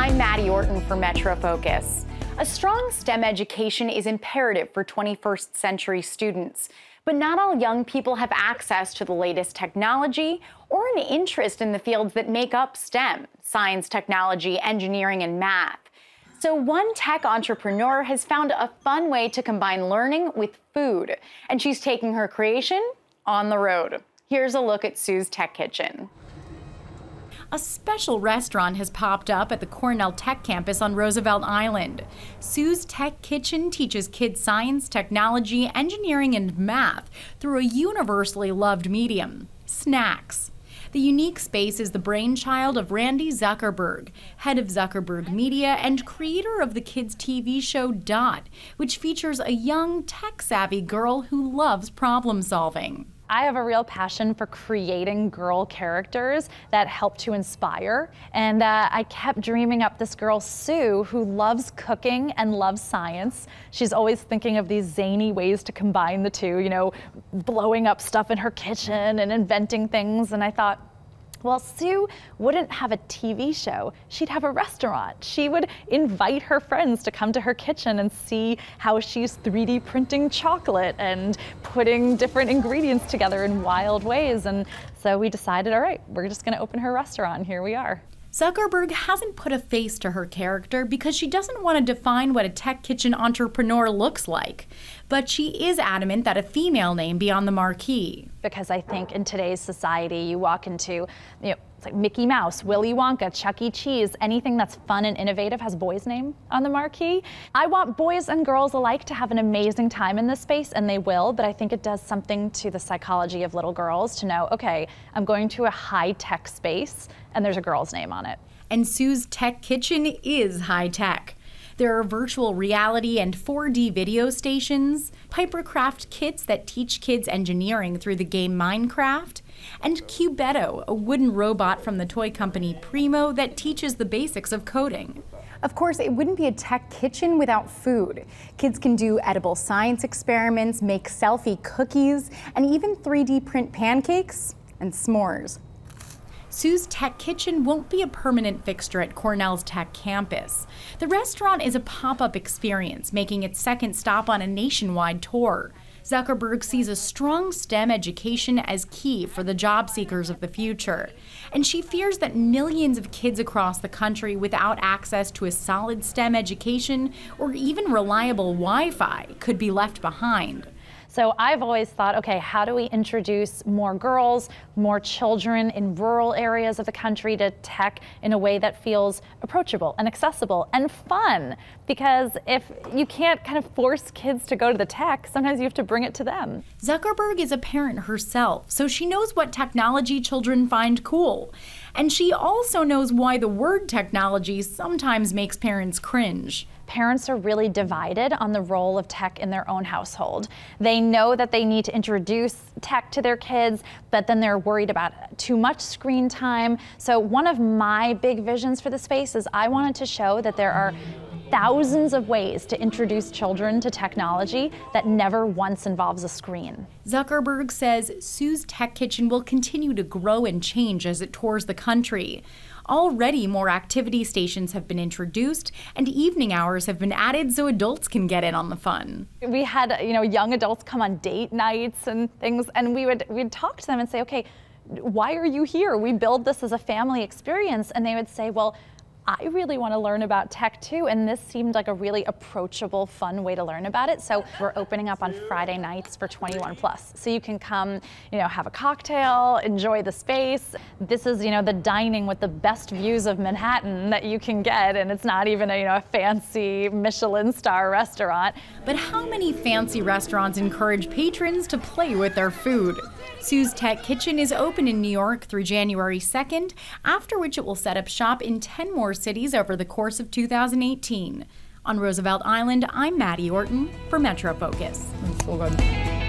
I'm Maddie Orton for Metro Focus. A strong STEM education is imperative for 21st century students, but not all young people have access to the latest technology or an interest in the fields that make up STEM: science, technology, engineering, and math. So one tech entrepreneur has found a fun way to combine learning with food, and she's taking her creation on the road. Here's a look at Sue's Tech Kitchen. A special restaurant has popped up at the Cornell Tech campus on Roosevelt Island. Sue's Tech Kitchen teaches kids science, technology, engineering, and math through a universally loved medium: snacks. The unique space is the brainchild of Randy Zuckerberg, head of Zuckerberg Media and creator of the kids' TV show Dot, which features a young, tech-savvy girl who loves problem solving. I have a real passion for creating girl characters that help to inspire. And I kept dreaming up this girl, Sue, who loves cooking and loves science. She's always thinking of these zany ways to combine the two, you know, blowing up stuff in her kitchen and inventing things. And I thought, well, Sue wouldn't have a TV show, she'd have a restaurant. She would invite her friends to come to her kitchen and see how she's 3D printing chocolate and putting different ingredients together in wild ways. And so we decided, all right, we're just gonna open her restaurant, and here we are. Zuckerberg hasn't put a face to her character because she doesn't want to define what a tech kitchen entrepreneur looks like. But she is adamant that a female name be on the marquee. Because I think in today's society, you walk into, it's like Mickey Mouse, Willy Wonka, Chuck E. Cheese, anything that's fun and innovative has boy's name on the marquee. I want boys and girls alike to have an amazing time in this space, and they will, but I think it does something to the psychology of little girls to know, okay, I'm going to a high-tech space, and there's a girl's name on it. And Sue's Tech Kitchen is high-tech. There are virtual reality and 4D video stations, Pipercraft kits that teach kids engineering through the game Minecraft, and Cubetto, a wooden robot from the toy company Primo that teaches the basics of coding. Of course, it wouldn't be a tech kitchen without food. Kids can do edible science experiments, make selfie cookies, and even 3D print pancakes and s'mores. Sue's Tech Kitchen won't be a permanent fixture at Cornell's Tech campus. The restaurant is a pop-up experience, making its second stop on a nationwide tour. Zuckerberg sees a strong STEM education as key for the job seekers of the future. And she fears that millions of kids across the country without access to a solid STEM education or even reliable Wi-Fi could be left behind. So I've always thought, okay, how do we introduce more girls, more children in rural areas of the country to tech in a way that feels approachable and accessible and fun? Because if you can't kind of force kids to go to the tech, sometimes you have to bring it to them. Zuckerberg is a parent herself, so she knows what technology children find cool. And she also knows why the word technology sometimes makes parents cringe. Parents are really divided on the role of tech in their own household. They know that they need to introduce tech to their kids, but then they're worried about too much screen time. So one of my big visions for the space is I wanted to show that there are thousands of ways to introduce children to technology that never once involves a screen. Zuckerberg says Sue's Tech Kitchen will continue to grow and change as it tours the country. Already, more activity stations have been introduced, and evening hours have been added so adults can get in on the fun. We had, young adults come on date nights and things, and we'd talk to them and say, okay, why are you here? We build this as a family experience, and they would say, well, I really want to learn about tech too, and this seemed like a really approachable, fun way to learn about it. So we're opening up on Friday nights for 21 plus. So you can come, have a cocktail, enjoy the space. This is, the dining with the best views of Manhattan that you can get, and it's not even a fancy Michelin star restaurant. But how many fancy restaurants encourage patrons to play with their food? Sue's Tech Kitchen is open in New York through January 2nd, after which it will set up shop in 10 more cities over the course of 2018. On Roosevelt Island, I'm Maddie Orton for Metro Focus. That's so good.